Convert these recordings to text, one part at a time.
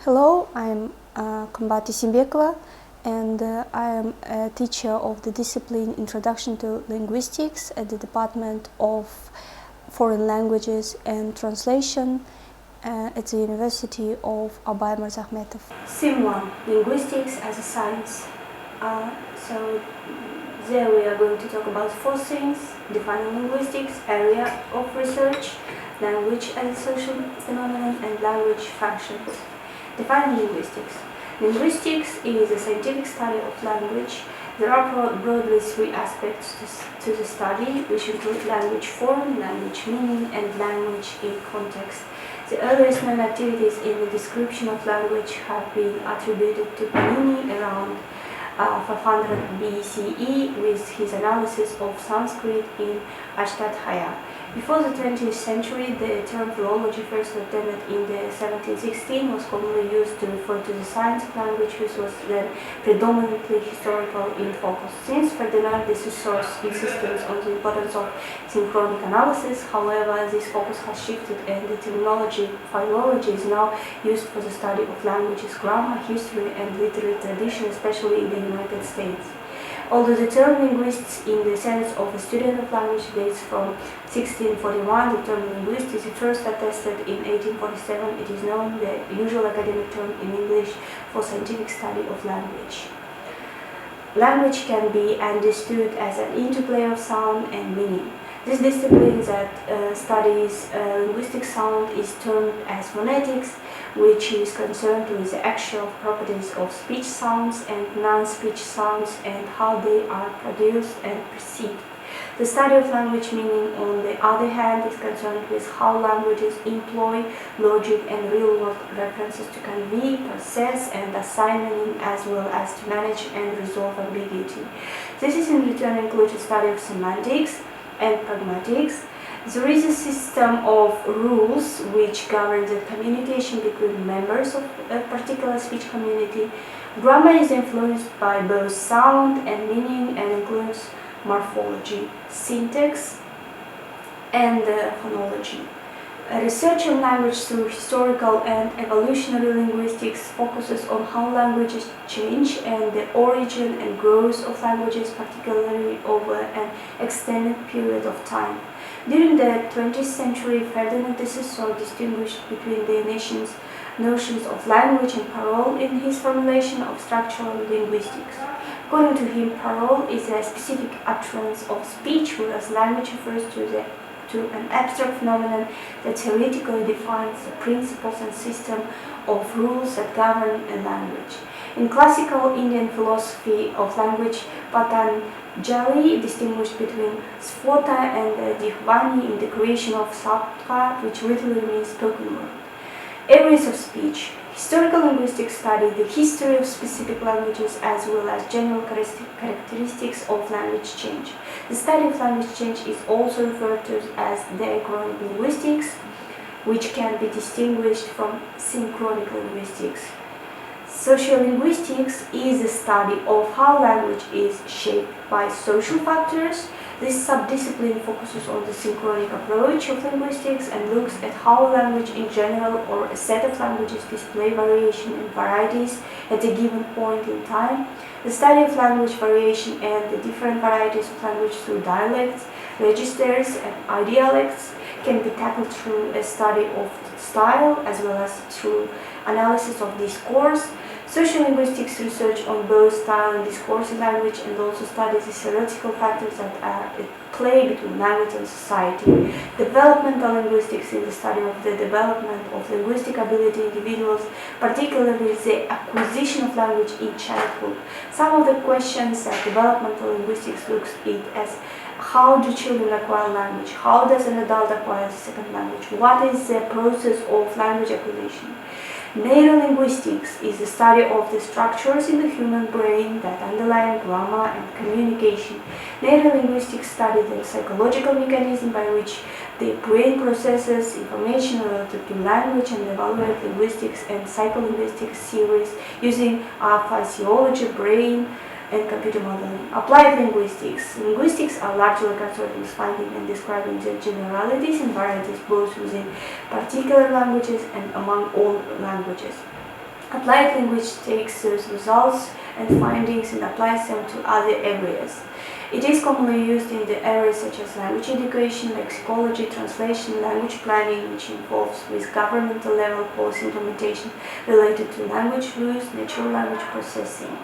Hello, I'm K.B. Есенбекова, and I am a teacher of the discipline Introduction to Linguistics at the Department of Foreign Languages and Translation at the University of Abay Mirzahmetov. Sim 1, Linguistics as a Science. So there we are going to talk about four things: defining linguistics, area of research, language as a social phenomenon, and language functions. Defining linguistics. Linguistics is a scientific study of language. There are broadly three aspects to the study, which include language form, language meaning, and language in context. The earliest known activities in the description of language have been attributed to Panini around 500 BCE with his analysis of Sanskrit in Ashtadhya. Before the 20th century, the term philology, first attempted in the 1716, was commonly used to refer to the science of language, which was then predominantly historical in focus. Since Ferdinand de Saussure's insistence on the importance of synchronic analysis, however, this focus has shifted and the terminology philology is now used for the study of languages, grammar, history, and literary tradition, especially in the United States. Although the term linguists in the sense of a student of language dates from 1641, the term linguist is first attested in 1847. It is now the usual academic term in English for scientific study of language. Language can be understood as an interplay of sound and meaning. This discipline that studies linguistic sound is termed as phonetics, which is concerned with the actual properties of speech sounds and non-speech sounds and how they are produced and perceived. The study of language meaning, on the other hand, is concerned with how languages employ logic and real-world references to convey, process, and assign meaning, as well as to manage and resolve ambiguity. This is in return includes a study of semantics and pragmatics. There is a system of rules which govern the communication between members of a particular speech community. Grammar is influenced by both sound and meaning and includes morphology, syntax, and phonology. Research on language through historical and evolutionary linguistics focuses on how languages change and the origin and growth of languages, particularly over an extended period of time. During the 20th century, Ferdinand de Saussure distinguished between the notions of language and parole in his formulation of structural linguistics. According to him, parole is a specific utterance of speech, whereas language refers to an abstract phenomenon that theoretically defines the principles and system of rules that govern a language. In classical Indian philosophy of language, Patanjali distinguished between Sphota and Dihvani in the creation of Sattva, which literally means spoken word. Areas of speech. Historical linguistics study the history of specific languages as well as general characteristics of language change. The study of language change is also referred to as diachronic linguistics, which can be distinguished from synchronic linguistics. Sociolinguistics is the study of how language is shaped by social factors. This subdiscipline focuses on the synchronic approach of linguistics and looks at how language in general or a set of languages display variation and varieties at a given point in time. The study of language variation and the different varieties of language through dialects, registers, and idialects can be tackled through a study of style as well as through analysis of discourse. Sociolinguistics research on both style and discourse in language and also studies the theoretical factors that are at play between language and society. Developmental linguistics is the study of the development of linguistic ability in individuals, particularly the acquisition of language in childhood. Some of the questions that developmental linguistics looks at as: how do children acquire language? How does an adult acquire a second language? What is the process of language acquisition? Neurolinguistics is the study of the structures in the human brain that underlie grammar and communication. Neurolinguistics study the psychological mechanism by which the brain processes information related to language and evaluate linguistics and psycholinguistics theories using physiology, brain, and computer modeling. Applied linguistics. Linguistics are largely concerned with finding and describing the generalities and varieties both within particular languages and among all languages. Applied language takes those results and findings and applies them to other areas. It is commonly used in the areas such as language education, lexicology, translation, language planning, which involves with governmental level policy implementation related to language use, natural language processing.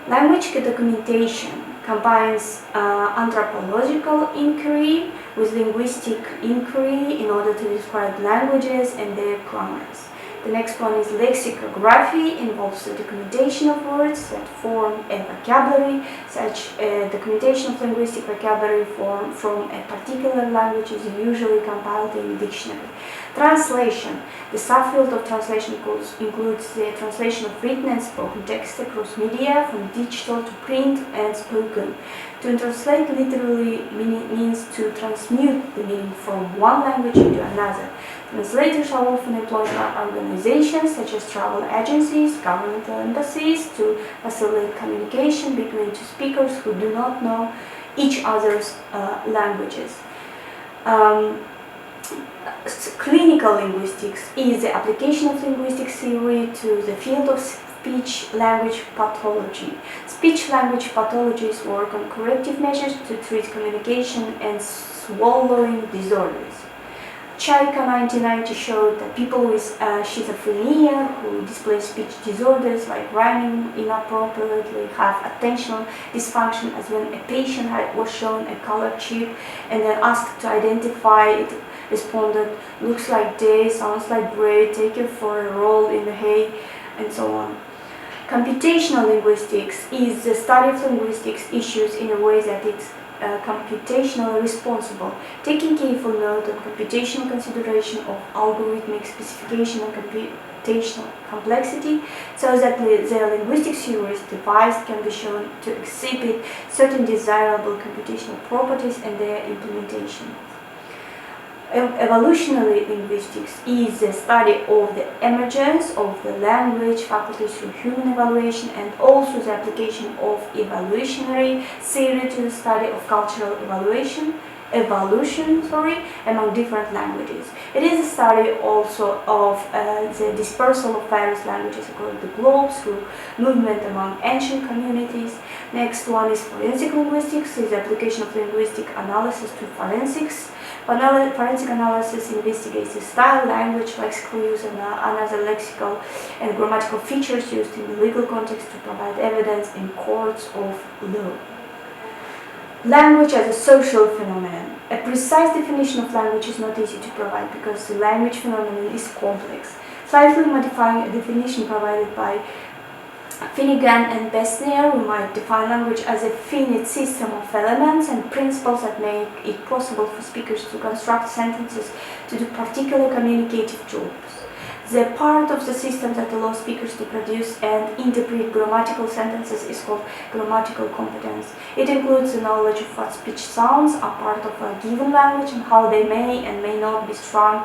Language documentation combines anthropological inquiry with linguistic inquiry in order to describe languages and their grammars. The next one is lexicography, involves the documentation of words that form a vocabulary. Such documentation of linguistic vocabulary from a particular language is usually compiled in a dictionary. Translation. The subfield of translation includes the translation of written and spoken text across media, from digital to print and spoken. To translate literally means to transmute the meaning from one language into another. Translators are often employed by organizations such as travel agencies, governmental embassies, to facilitate communication between two speakers who do not know each other's languages. Clinical linguistics is the application of linguistic theory to the field of speech-language pathology. Speech-language pathologies work on corrective measures to treat communication and swallowing disorders. Chaika 1990 showed that people with schizophrenia who display speech disorders like rhyming inappropriately have attentional dysfunction, as when a patient was shown a colored chip and then asked to identify it, responded, looks like day, sounds like gray, take it for a roll in the hay, and so on. Computational linguistics is the study of linguistics issues in a way that it's computationally responsible, taking careful note of computational consideration of algorithmic specification and computational complexity, so that the linguistic theories devised can be shown to exhibit certain desirable computational properties and their implementation. Evolutionary linguistics is the study of the emergence of the language faculty through human evaluation, and also the application of evolutionary theory to the study of cultural evolution among different languages. It is a study also of the dispersal of various languages across the globe through movement among ancient communities. Next one is forensic linguistics, is the application of linguistic analysis to forensics. Forensic analysis investigates the style, language, lexical use, and other lexical and grammatical features used in the legal context to provide evidence in courts of law. Language as a social phenomenon. A precise definition of language is not easy to provide because the language phenomenon is complex. Slightly modifying a definition provided by Finnegan and Besnier, we might define language as a finite system of elements and principles that make it possible for speakers to construct sentences to do particular communicative jobs. The part of the system that allows speakers to produce and interpret grammatical sentences is called grammatical competence. It includes the knowledge of what speech sounds are part of a given language and how they may and may not be strung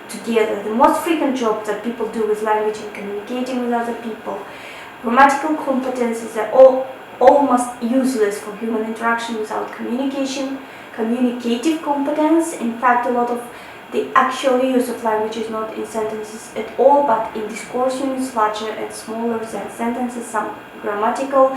together. The most frequent job that people do with language and communicating with other people. Grammatical competences are almost useless for human interaction without communication. Communicative competence, in fact, a lot of the actual use of language is not in sentences at all, but in discourse units larger and smaller than sentences, some grammatical,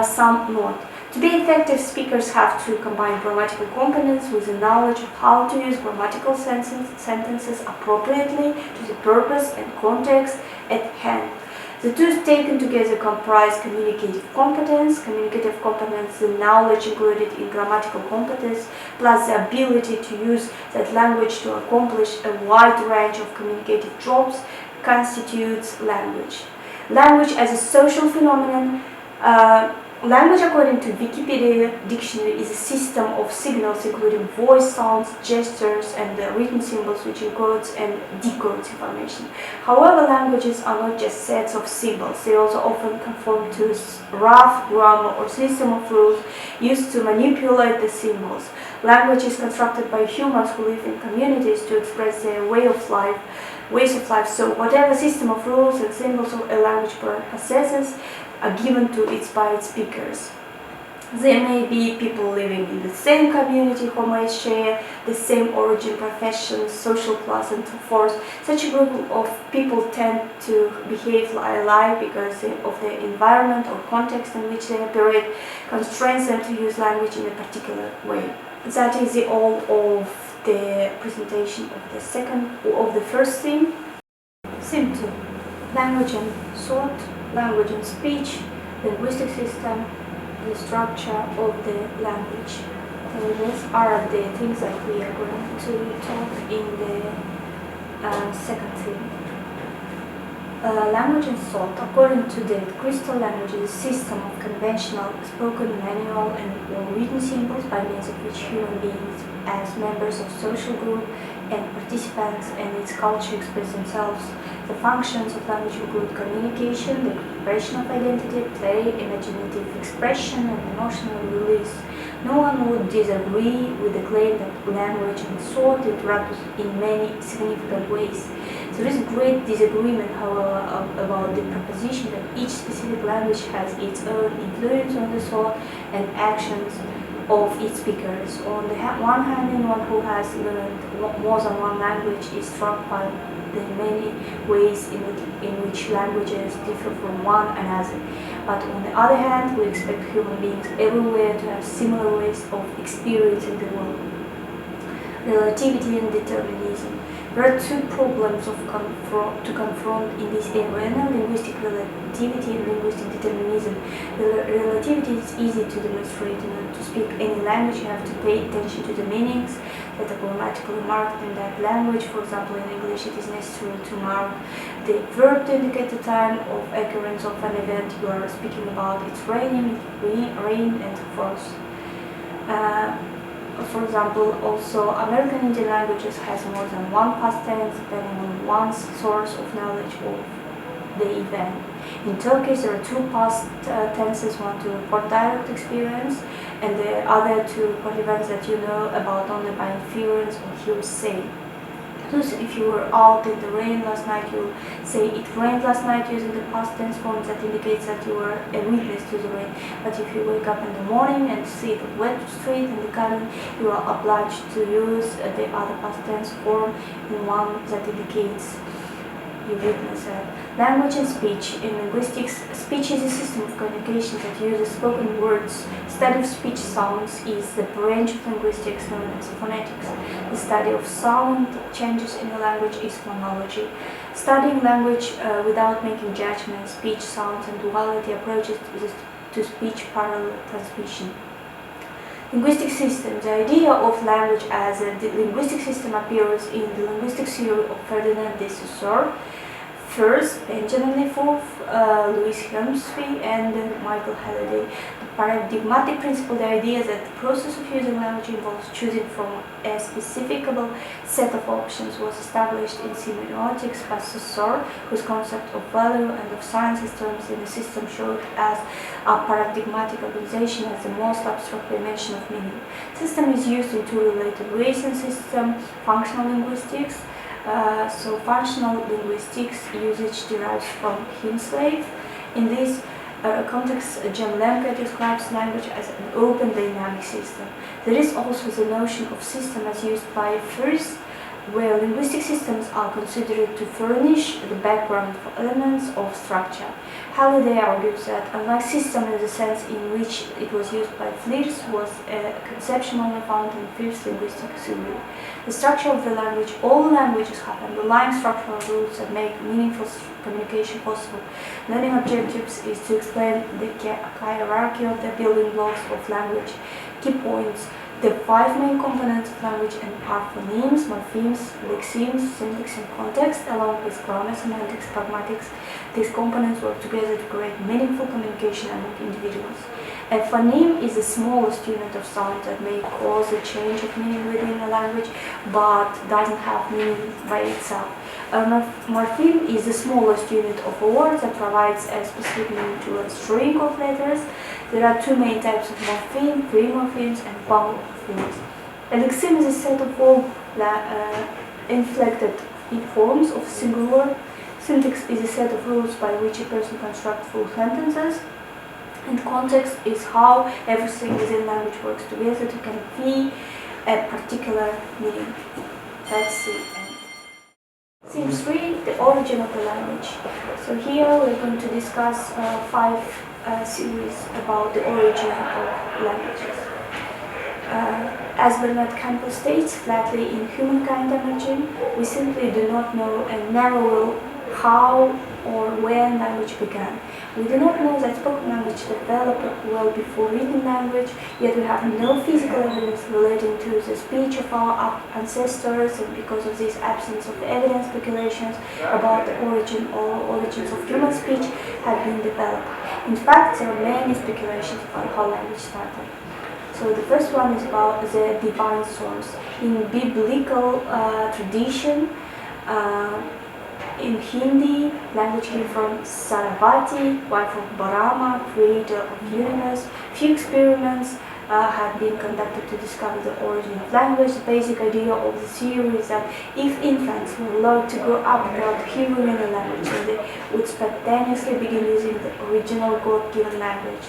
some not. To be effective, speakers have to combine grammatical competence with the knowledge of how to use grammatical sentences appropriately to the purpose and context at hand. The two taken together comprise communicative competence. Communicative competence, the knowledge included in grammatical competence, plus the ability to use that language to accomplish a wide range of communicative jobs, constitutes language. Language as a social phenomenon. Language, according to Wikipedia dictionary, is a system of signals including voice, sounds, gestures, and written symbols which encodes and decodes information. However, languages are not just sets of symbols. They also often conform to rough grammar or system of rules used to manipulate the symbols. Language is constructed by humans who live in communities to express their ways of life. So whatever system of rules and symbols a language possesses are given to it by its speakers. There may be people living in the same community who may share the same origin, profession, social class, and so forth. Such a group of people tend to behave alike because of the environment or context in which they operate constrains them to use language in a particular way. That is the all of the presentation of the first theme. Theme 2. Language and thought, language and speech, linguistic system, the structure of the language. And these are the things that we are going to talk in the second theme. Language and thought. According to David Crystal, language is a system of conventional spoken, manual, and written symbols by means of which human beings, as members of social group and participants and its culture, express themselves. The functions of language include communication, the expression of identity, play, imaginative expression, and emotional release. No one would disagree with the claim that language and thought interact in many significant ways. There is great disagreement, however, about the proposition that each specific language has its own influence on the thought and actions of its speakers. On the one hand, anyone who has learned more than one language is struck by the many ways in which languages differ from one another. But on the other hand, we expect human beings everywhere to have similar ways of experiencing the world. Relativity and determinism. There are two problems to confront in this area: linguistic relativity and linguistic determinism. Relativity is easy to demonstrate. In order to speak any language, you have to pay attention to the meanings that are grammatically marked in that language. For example, in English, it is necessary to mark the verb to indicate the time of occurrence of an event you are speaking about. It's raining, rain, and so forth. For example, also American Indian languages has more than one past tense depending on one's source of knowledge of the event. In Turkish, there are two past tenses, one to report direct experience and the other to report events that you know about only by inference or hearsay. So if you were out in the rain last night, you say it rained last night using the past tense form that indicates that you were a witness to the rain. But if you wake up in the morning and see the wet street in the garden, you are obliged to use the other past tense form in one that indicates you witness it. Language and speech. In linguistics, speech is a system of communication that uses spoken words. Study of speech sounds is the branch of linguistics known as phonetics. The study of sound changes in a language is phonology. Studying language without making judgments, speech, sounds, and duality approaches to speech parallel transmission. Linguistic system. The idea of language as a linguistic system appears in the linguistic theory of Ferdinand de Saussure, first Benjamin Lefouf, Louis Helmsley, and Michael Halliday. The paradigmatic principle, the idea that the process of using language involves choosing from a specificable set of options, was established in semiotics by Saussure, whose concept of value and of sciences terms in a system showed as a paradigmatic organization as the most abstract dimension of meaning. System is used in two related ways in system: functional linguistics. So functional linguistics usage derives from Hensley. In this context, John Lemke describes language as an open dynamic system. There is also the notion of system as used by Firth, where linguistic systems are considered to furnish the background for elements of structure. Halliday argues that, unlike system in the sense in which it was used by Firth, was a conception only found in Firth's linguistic theory. The structure of the language. All languages have underlying structural rules that make meaningful communication possible. Learning objectives is to explain the hierarchy of the building blocks of language. Key points. The five main components of language are phonemes, morphemes, lexemes, syntax, and context, along with grammar, semantics, pragmatics. These components work together to create meaningful communication among individuals. A phoneme is the smallest unit of sound that may cause a change of meaning within a language, but doesn't have meaning by itself. A morpheme is the smallest unit of a word that provides a specific meaning to a string of letters. There are two main types of morpheme: free morphemes and bound morphemes. A lexeme is a set of all inflected forms of a single word. Syntax is a set of rules by which a person constructs full sentences. And context is how everything within language works together to convey a particular meaning. That's the end. Theme 3, the origin of the language. So here we're going to discuss 5 series about the origin of languages. As Bernard Campbell states flatly in Humankind Emerging, we simply do not know and never will how or when language began. We do not know that spoken language developed well before written language, yet we have no physical evidence relating to the speech of our ancestors, and because of this absence of evidence, speculations about the origin or origins of human speech have been developed. In fact, there are many speculations about how language started. So the first one is about the divine source. In biblical tradition, in Hindi, language came from Sarasvati, wife of Brahma, creator of the universe. Few experiments have been conducted to discover the origin of language. The basic idea of the theory is that if infants were allowed to grow up without hearing any language, then they would spontaneously begin using the original God-given language.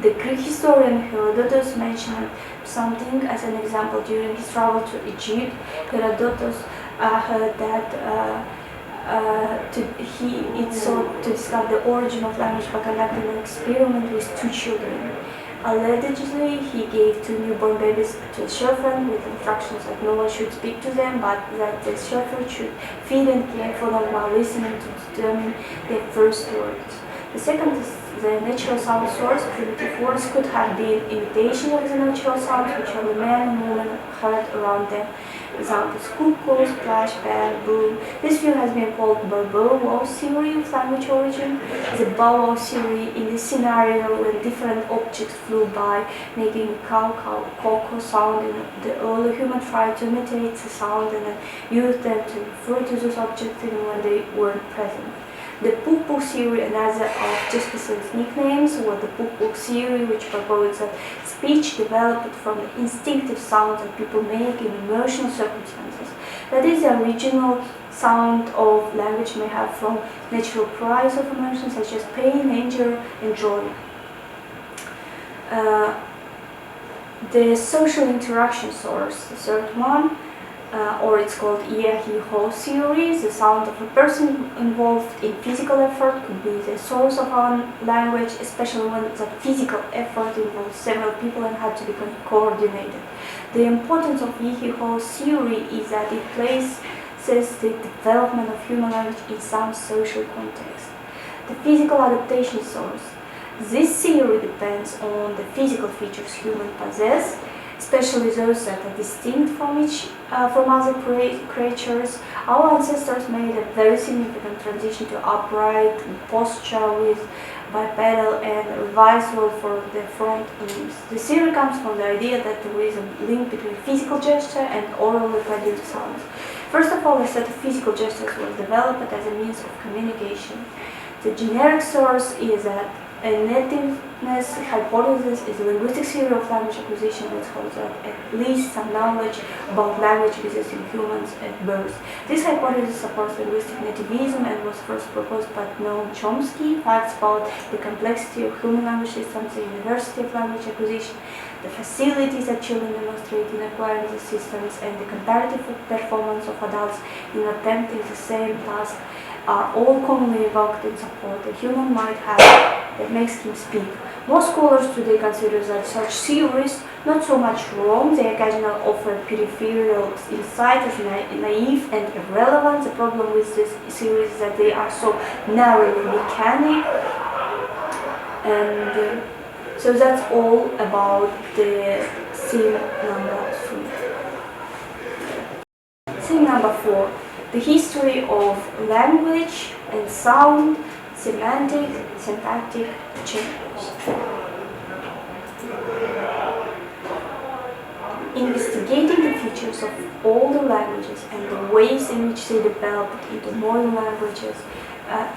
The Greek historian Herodotus mentioned something as an example during his travel to Egypt. Herodotus heard that it sought to discover the origin of language by conducting an experiment with 2 children. Allegedly, he gave 2 newborn babies to a shepherd with instructions that no one should speak to them, but that the shepherd should feed and care for them while listening to determine their first words. The second is the natural sound source. Primitive words could have been imitation of the natural sounds which only men and women heard around them. Examples: cuckoo, splash, bang, boom. This view has been called the bow-wow theory of language origin. The bow-wow theory in this scenario when different objects flew by, making a cow-cow sound, and the early human tried to imitate the sound and then used them to refer to those objects even when they weren't present. The puk-puk theory, another of Jesperson's nicknames, was the puk-puk theory, which proposed that speech developed from the instinctive sounds that people make in emotional circumstances. That is, the original sound of language may have from natural cries of emotions such as pain, anger, and joy. The social interaction source, the third one, or it's called Ye-He-Ho theory. The sound of a person involved in physical effort could be the source of our language, especially when that physical effort involves several people and had to be coordinated. The importance of Ye-He-Ho theory is that it places the development of human language in some social context. The physical adaptation source. This theory depends on the physical features humans possess, especially those that are distinct from other creatures. Our ancestors made a very significant transition to upright posture with bipedal and reversal for the front limbs. The theory comes from the idea that there is a link between physical gesture and orally produced sounds. First of all, a set of physical gestures was developed as a means of communication. The generic source is that a nativeness hypothesis is a linguistic theory of language acquisition which holds that at least some knowledge about language exists in humans at birth. This hypothesis supports linguistic nativism and was first proposed by Noam Chomsky. Facts about the complexity of human language systems, the University of Language Acquisition, the facilities that children demonstrate in acquiring these systems, and the comparative performance of adults in attempting the same task are all commonly evoked in support the human might have that makes him speak. Most scholars today consider that such theories not so much wrong, they occasionally offer peripheral insight as naive and irrelevant. The problem with these theories is that they are so narrowly mechanic. And so that's all about the theme number 3. Theme number 4. The history of language and sound, syntactic changes. Investigating the features of older languages and the ways in which they developed into modern languages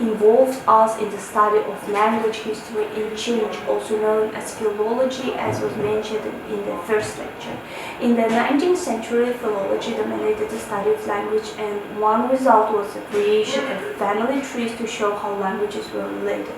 involves us in the study of language history and change, also known as philology, as was mentioned in the first lecture. In the 19th century, philology dominated the study of language, and one result was the creation of family trees to show how languages were related.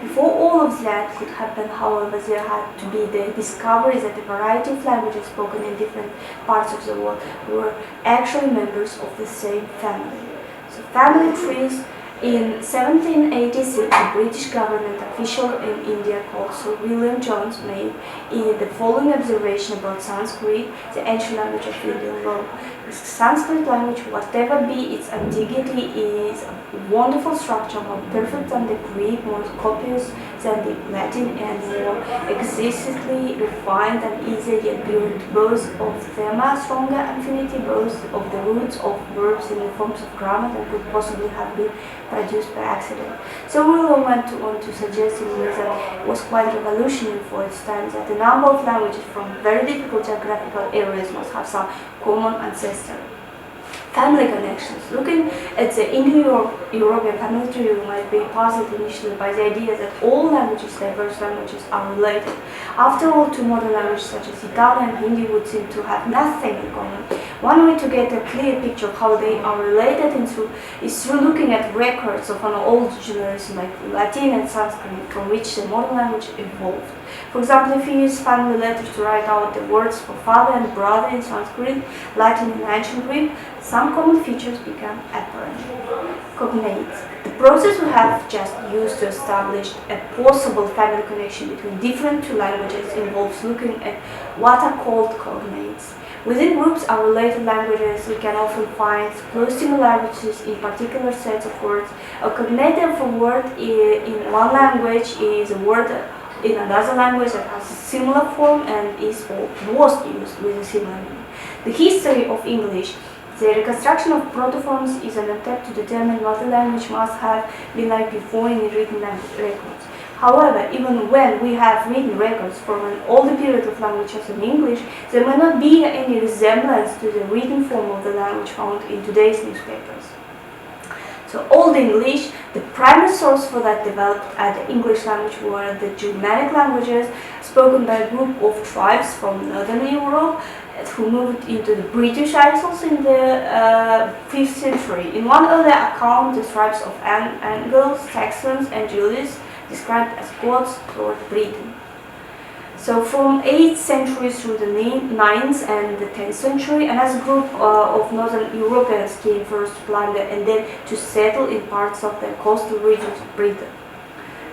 Before all of that could happen, however, there had to be the discovery that a variety of languages spoken in different parts of the world were actually members of the same family. So family trees. In 1786, the British government official in India called Sir William Jones made the following observation about Sanskrit, the ancient language of Indian law. The Sanskrit language, whatever be its ambiguity, is a wonderful structure, more perfect than the Greek, more copious than the Latin, and more exquisitely refined and easier, yet built both of thema, stronger affinity, both of the roots of verbs in the forms of grammar that could possibly have been produced by accident. So Willow went on to suggest in ways that it was quite revolutionary for its time that a number of languages from very difficult geographical areas must have some common ancestor. Family connections. Looking at the Indo-European family tree, you might be puzzled initially by the idea that all languages, diverse languages, are related. After all, two modern languages such as Italian and Hindi would seem to have nothing in common. One way to get a clear picture of how they are related is through looking at records of an old generation like Latin and Sanskrit, from which the modern language evolved. For example, if you use family letters to write out the words for father and brother in Sanskrit, Latin and ancient Greek, some common features become apparent. Cognates. The process we have just used to establish a possible family connection between different two languages involves looking at what are called cognates. Within groups of related languages, we can often find close similarities in particular sets of words. A cognate of a word in one language is a word in another language that has a similar form and is or was used with a similar meaning. The history of English. The reconstruction of protoforms is an attempt to determine what the language must have been like before in the written records. However, even when we have written records from an older period of languages in English, there may not be any resemblance to the written form of the language found in today's newspapers. So Old English, the primary source for that developed at the English language were the Germanic languages spoken by a group of tribes from Northern Europe who moved into the British Isles in the 5th century. In one earlier account, the tribes of Angles, Saxons, and Julies described as gods toward Britain. So from 8th century through the 9th and the 10th century, another group of Northern Europeans came first to plunder and then to settle in parts of the coastal regions of Britain.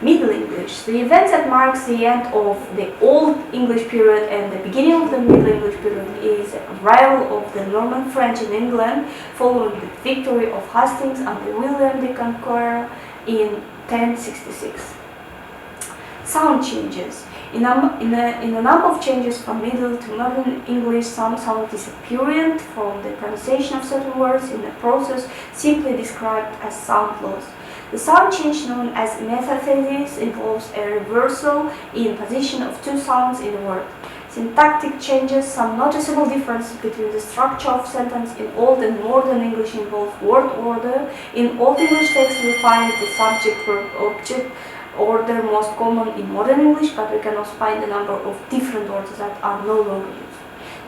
Middle English. The event that marks the end of the Old English period and the beginning of the Middle English period is the arrival of the Norman French in England following the victory of Hastings under William the Conqueror in 1066. Sound changes. In a number of changes from Middle to Modern English, some sound disappearance from the pronunciation of certain words in the process simply described as sound loss. The sound change known as metathesis involves a reversal in position of two sounds in a word. Syntactic changes, some noticeable differences between the structure of sentence in Old and Modern English involve word order. In Old English text we find the subject-verb-object order most common in Modern English, but we can also find a number of different orders that are no longer used.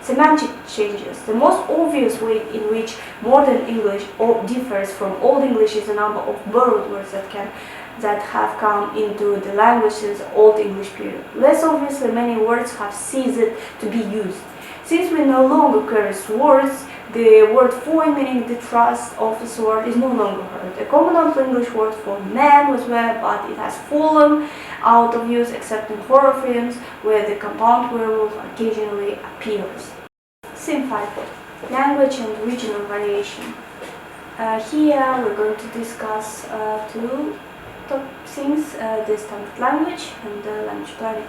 Semantic changes. The most obvious way in which Modern English differs from Old English is the number of borrowed words that have come into the language since the Old English period. Less obviously, many words have ceased to be used. Since we no longer carry swords, the word for, meaning the thrust of the sword, is no longer heard. A common Old English word for man was there, but it has fallen out of use except in horror films where the compound werewolf occasionally appears. Scene 5. Language and regional variation. Here we're going to discuss two top things, the standard language and the language planning.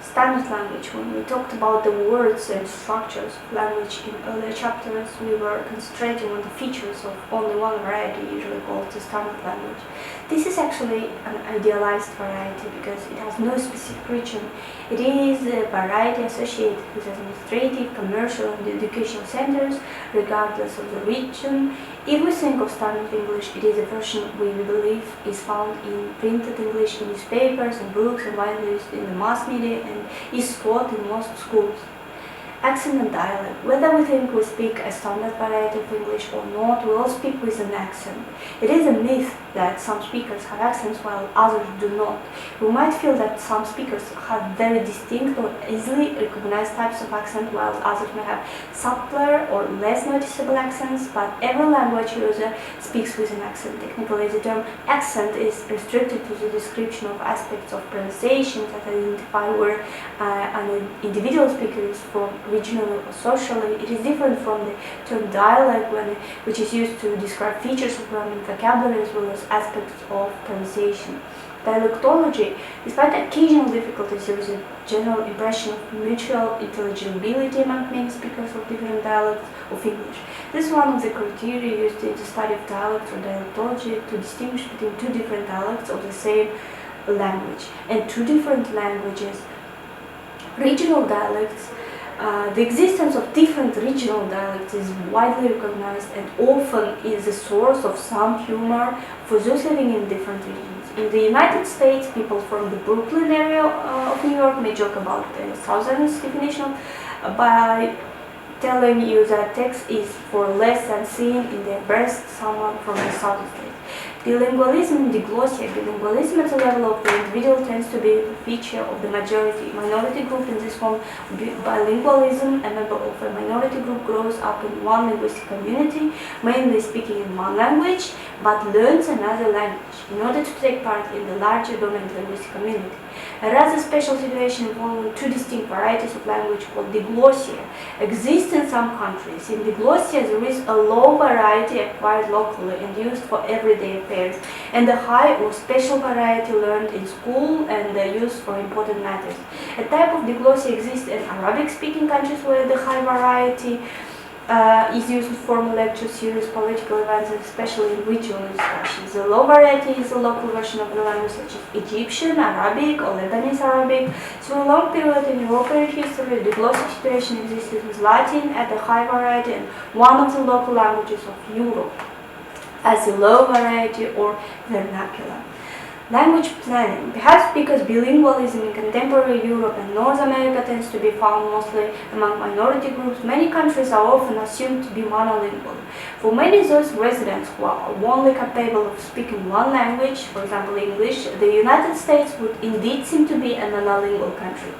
Standard language. When we talked about the words and structures of language in earlier chapters, we were concentrating on the features of only one variety, usually called the standard language. This is actually an idealized variety because it has no specific region. It is a variety associated with administrative, commercial, and educational centers, regardless of the region. If we think of standard English, it is a version we believe is found in printed English in newspapers and books and widely used in the mass media and is taught in most schools. Accent and dialect. Whether we think we speak a standard variety of English or not, we all speak with an accent. It is a myth that some speakers have accents while others do not. We might feel that some speakers have very distinct or easily recognized types of accent, while others may have subtler or less noticeable accents, but every language user speaks with an accent. Technically, the term accent is restricted to the description of aspects of pronunciation that identify where an individual speaker is from regionally or socially. It is different from the term dialect, which is used to describe features of grammar and vocabulary as well as aspects of pronunciation. Dialectology, despite occasional difficulties, there is a general impression of mutual intelligibility among many speakers of different dialects of English. This is one of the criteria used in the study of dialects or dialectology to distinguish between two different dialects of the same language and two different languages. Regional dialects. The existence of different regional dialects is widely recognized and often is the source of some humor for those living in different regions. In the United States, people from the Brooklyn area of New York may joke about the Southern's definition by telling you that text is for less than seeing in their breast someone from the Southern states. Bilingualism and diglossia. Bilingualism at the level of the individual tends to be a feature of the minority group. In this form, bilingualism, a member of a minority group grows up in one linguistic community, mainly speaking in one language, but learns another language in order to take part in the larger dominant linguistic community. A rather special situation involving two distinct varieties of language called diglossia exists in some countries. In diglossia, there is a low variety acquired locally and used for everyday affairs, and a high or special variety learned in school and used for important matters. A type of diglossia exists in Arabic-speaking countries where the high variety is used in formal lectures, serious political events, and especially in regional discussions. The low variety is a local version of the language such as Egyptian Arabic or Lebanese Arabic. Through a long period in European history, the diglossia situation existed with Latin at the high variety and one of the local languages of Europe as a low variety or vernacular. Language planning. Perhaps because bilingualism in contemporary Europe and North America tends to be found mostly among minority groups, many countries are often assumed to be monolingual. For many of those residents who are only capable of speaking one language, for example English, the United States would indeed seem to be a monolingual country.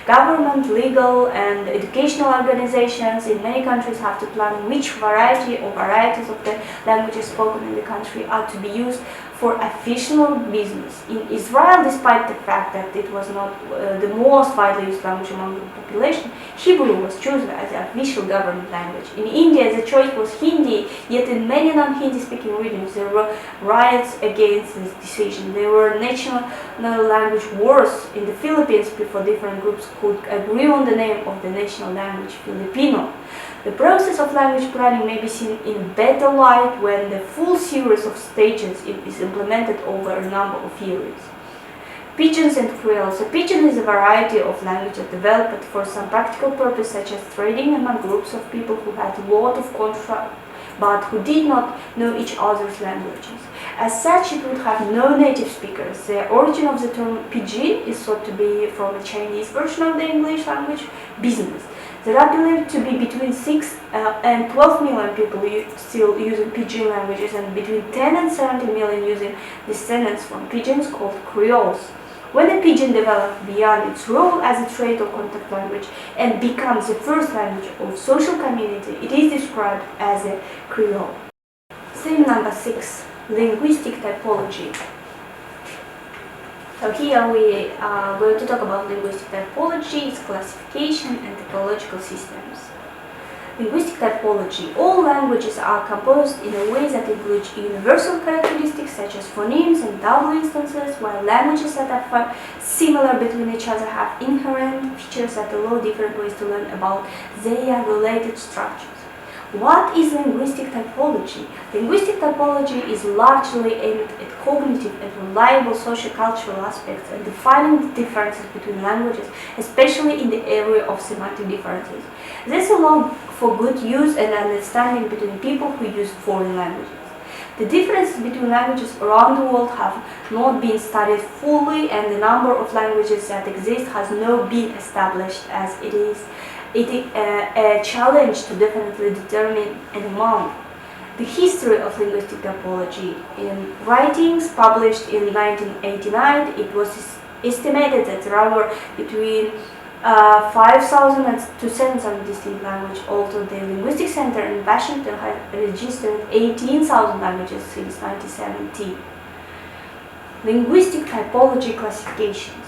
Government, legal, and educational organizations in many countries have to plan which variety or varieties of the languages spoken in the country are to be used for official business. In Israel, despite the fact that it was not the most widely used language among the population, Hebrew was chosen as the official government language. In India, the choice was Hindi, yet in many non-Hindi speaking regions, there were riots against this decision. There were national language wars in the Philippines before different groups could agree on the name of the national language, Filipino. The process of language planning may be seen in better light when the full series of stages is implemented over a number of years. Pidgins and creoles. A pidgin is a variety of language that developed for some practical purpose, such as trading among groups of people who had a lot of contract but who did not know each other's languages. As such, it would have no native speakers. The origin of the term pidgin is thought to be from a Chinese version of the English language, business. There are believed to be between 6 and 12 million people still using pidgin languages and between 10 and 70 million using descendants from pidgins called creoles. When a pidgin develops beyond its role as a trade or contact language and becomes the first language of social community, it is described as a creole. Theme number 6, linguistic typology. So here we are going to talk about linguistic typology, its classification, and typological systems. Linguistic typology. All languages are composed in a way that includes universal characteristics such as phonemes and double instances, while languages that are similar between each other have inherent features that allow different ways to learn about their related structures. What is linguistic typology? Linguistic typology is largely aimed at cognitive and reliable socio-cultural aspects and defining the differences between languages, especially in the area of semantic differences. This allows for good use and understanding between people who use foreign languages. The differences between languages around the world have not been studied fully, and the number of languages that exist has not been established as it is it is a challenge to definitely determine an amount. The history of linguistic typology. In writings published in 1989, it was estimated that there are between 5,000 to 7,000 distinct languages. Also, the Linguistic Center in Washington has registered 18,000 languages since 1970. Linguistic typology classifications.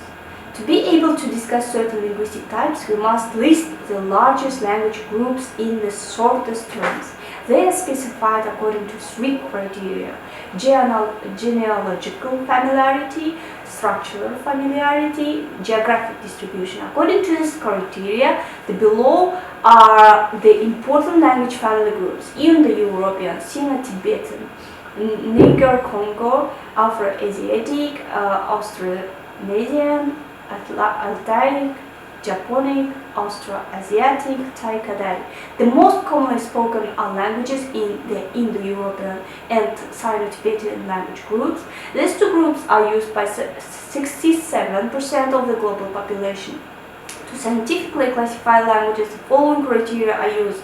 To be able to discuss certain linguistic types, we must list the largest language groups in the shortest terms. They are specified according to three criteria: genealogical familiarity, structural familiarity, geographic distribution. According to this criteria, the below are the important language family groups: Indo-European, Sino-Tibetan, Niger-Congo, Afro-Asiatic, Austronesian, Altaic, Japonic, Austro-Asiatic, Thai-Kadai. The most commonly spoken are languages in the Indo-European and Sino-Tibetan language groups. These two groups are used by 67% of the global population. To scientifically classify languages, the following criteria are used.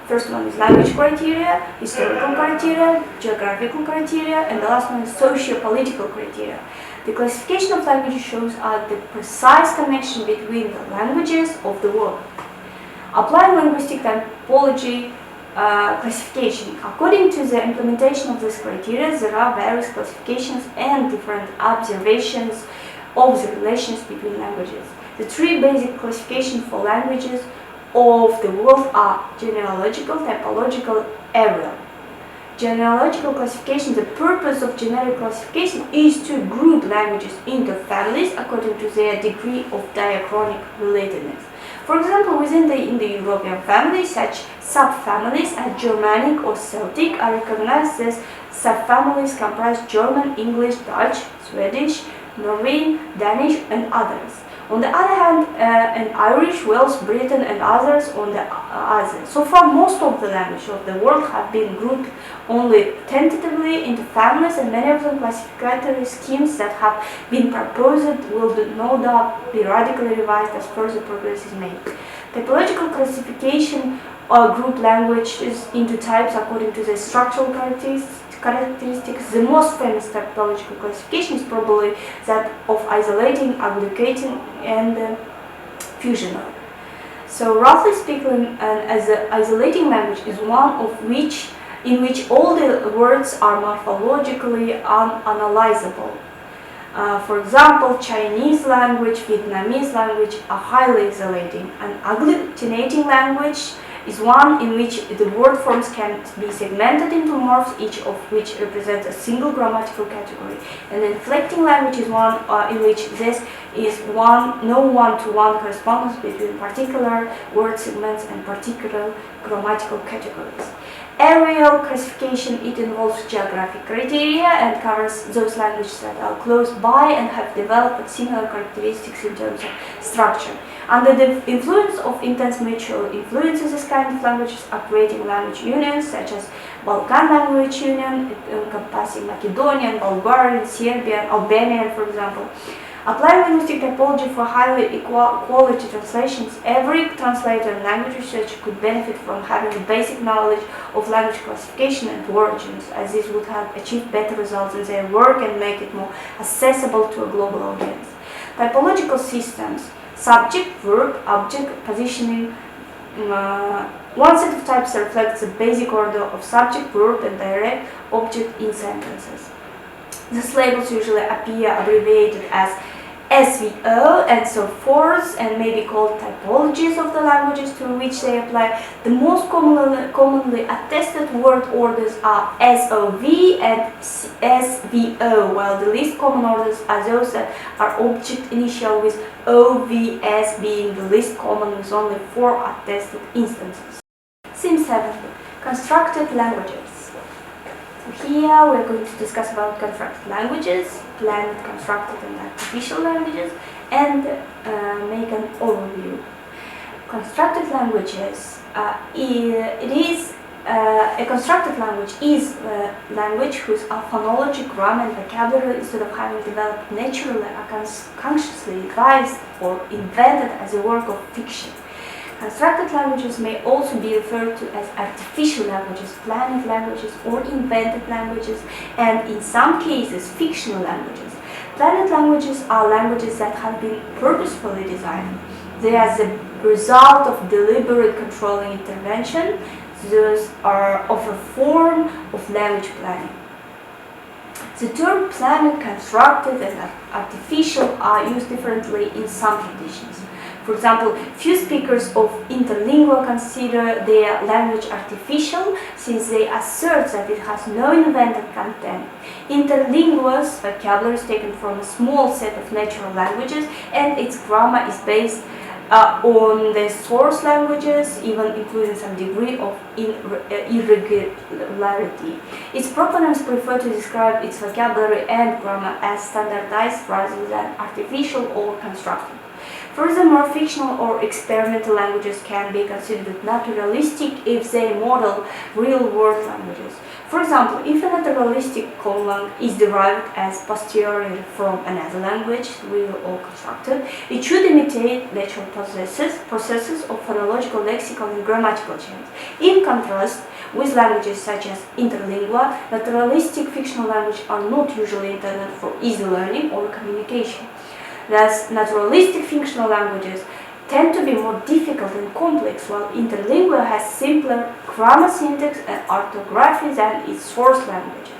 First one is language criteria, historical criteria, geographical criteria, and the last one is socio-political criteria. The classification of languages shows the precise connection between the languages of the world. Applying linguistic typology classification. According to the implementation of these criteria, there are various classifications and different observations of the relations between languages. The three basic classifications for languages of the world are genealogical, typological, areal. Genealogical classification. The purpose of generic classification is to group languages into families according to their degree of diachronic relatedness. For example, within the Indo-European family, such subfamilies as Germanic or Celtic are recognized as subfamilies comprise German, English, Dutch, Swedish, Norwegian, Danish, and others. On the other hand, an Irish, Welsh, Britain, and others on the other. So far, most of the languages of the world have been grouped only tentatively into families, and many of the classificatory schemes that have been proposed will no doubt be radically revised as further progress is made. Typological classification group languages into types according to their structural characteristics. The most famous typological classification is probably that of isolating, aggregating, and fusional. So, roughly speaking, as an isolating language is one in which all the words are morphologically unanalyzable. For example, Chinese language, Vietnamese language are highly isolating. An agglutinating language is one in which the word forms can be segmented into morphs, each of which represents a single grammatical category. An inflecting language is one in which this is no one-to-one correspondence between particular word segments and particular grammatical categories. Areal classification, it involves geographic criteria and covers those languages that are close by and have developed similar characteristics in terms of structure. Under the influence of intense mutual influences, this kind of languages are creating language unions such as Balkan Language Union, encompassing Macedonian, Bulgarian, Serbian, Albanian, for example. Applying linguistic typology for highly quality translations, every translator and language researcher could benefit from having a basic knowledge of language classification and origins, as this would have achieved better results in their work and make it more accessible to a global audience. Typological systems: subject, verb, object, positioning. One set of types reflects the basic order of subject, verb, and direct object in sentences. These labels usually appear abbreviated as SVO and so forth, and may be called typologies of the languages to which they apply. The most commonly attested word orders are SOV and SVO, while the least common orders are those that are object initial, with OVS being the least common with only 4 attested instances. Sim 7. Constructed languages. Here we are going to discuss about constructed languages, planned, constructed, and artificial languages, and make an overview. Constructed languages. A constructed language is a language whose phonology, grammar, and vocabulary, instead of having developed naturally, are consciously devised or invented as a work of fiction. Constructed languages may also be referred to as artificial languages, planned languages, or invented languages, and in some cases, fictional languages. Planned languages are languages that have been purposefully designed. They are the result of deliberate controlling intervention. Those are of a form of language planning. The term planned, constructed, and artificial are used differently in some traditions. For example, few speakers of interlingual consider their language artificial since they assert that it has no invented content. Interlinguals' vocabulary is taken from a small set of natural languages and its grammar is based on the source languages, even including some degree of irregularity. Its proponents prefer to describe its vocabulary and grammar as standardized rather than artificial or constructed. Furthermore, fictional or experimental languages can be considered naturalistic if they model real-world languages. For example, if a naturalistic conlang is derived as posteriori from another language, real or constructed, it should imitate natural processes of phonological, lexical, and grammatical change. In contrast with languages such as interlingua, naturalistic fictional languages are not usually intended for easy learning or communication. Thus, naturalistic fictional languages tend to be more difficult and complex, while interlingua has simpler grammar, syntax, and orthography than its source languages.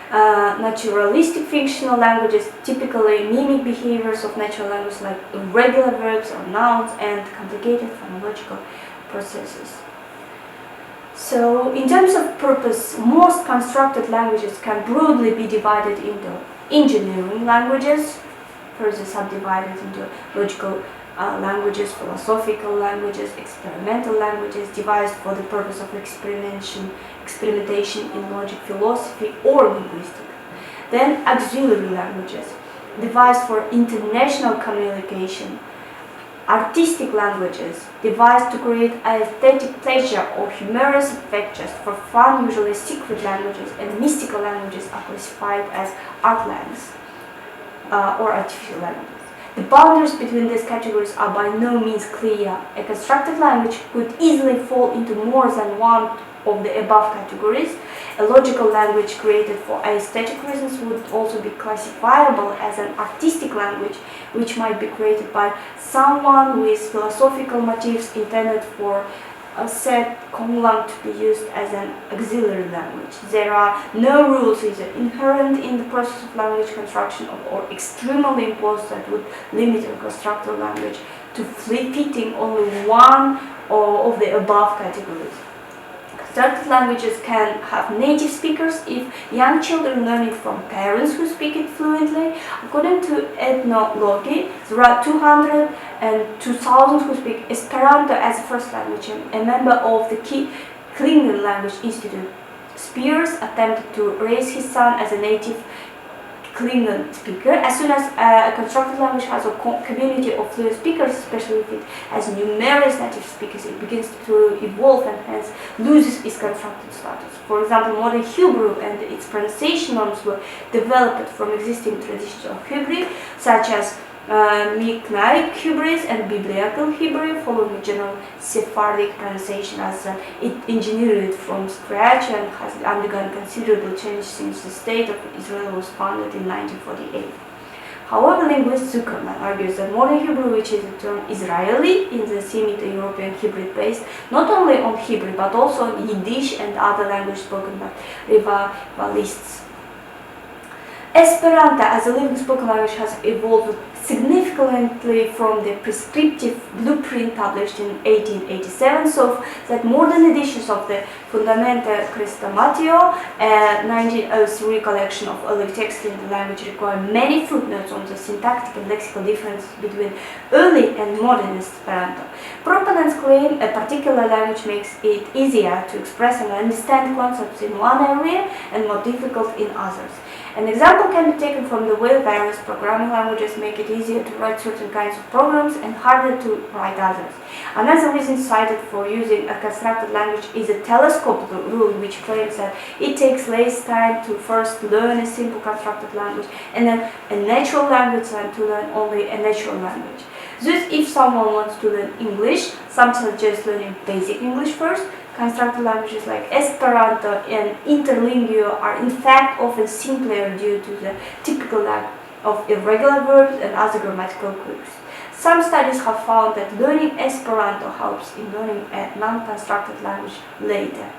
Naturalistic fictional languages typically mimic behaviors of natural language like irregular verbs or nouns and complicated phonological processes. So, in terms of purpose, most constructed languages can broadly be divided into engineering languages, further subdivided into logical languages, philosophical languages, experimental languages devised for the purpose of experimentation in logic, philosophy, or linguistics. Then auxiliary languages devised for international communication, artistic languages devised to create aesthetic pleasure or humorous effect just for fun, usually secret languages, and mystical languages are classified as art languages or artificial languages. The boundaries between these categories are by no means clear. A constructed language could easily fall into more than one of the above categories. A logical language created for aesthetic reasons would also be classifiable as an artistic language, which might be created by someone with philosophical motives intended for a set conlang to be used as an auxiliary language. There are no rules either inherent in the process of language construction or extremely imposed that would limit a constructed language to fitting only one of the above categories. Constructed languages can have native speakers if young children learn it from parents who speak it fluently. According to ethnology, there are 200 and 2,000 who speak Esperanto as a first language. A member of the Klingon Language Institute, Spears, attempted to raise his son as a native Klingon speaker. As soon as a constructed language has a community of fluent speakers, especially if it has numerous native speakers, it begins to evolve and hence loses its constructed status. For example, modern Hebrew and its pronunciation norms were developed from existing traditions of Hebrew, such as Mishnaic Hebrew and Biblical Hebrew, following general Sephardic pronunciation, as it engineered from scratch and has undergone considerable change since the State of Israel was founded in 1948. However, linguist Zuckerman argues that modern Hebrew, which is the term Israeli in the Semito-European Hebrew based not only on Hebrew but also on Yiddish and other languages spoken by revivalists. Esperanto as a living spoken language has evolved significantly from the prescriptive blueprint published in 1887, so that modern editions of the Fundamenta Chrestomatio, a 1903 collection of early texts in the language, require many footnotes on the syntactic and lexical differences between early and modern Esperanto. Proponents claim a particular language makes it easier to express and understand concepts in one area and more difficult in others. An example can be taken from the way various programming languages make it easier to write certain kinds of programs and harder to write others. Another reason cited for using a constructed language is a telescope rule, which claims that it takes less time to first learn a simple constructed language and then a natural language than to learn only a natural language. Thus, if someone wants to learn English, some suggest learning basic English first. Constructed languages like Esperanto and Interlingua are in fact often simpler due to the typical lack of irregular verbs and other grammatical quirks. Some studies have found that learning Esperanto helps in learning a non-constructed language later.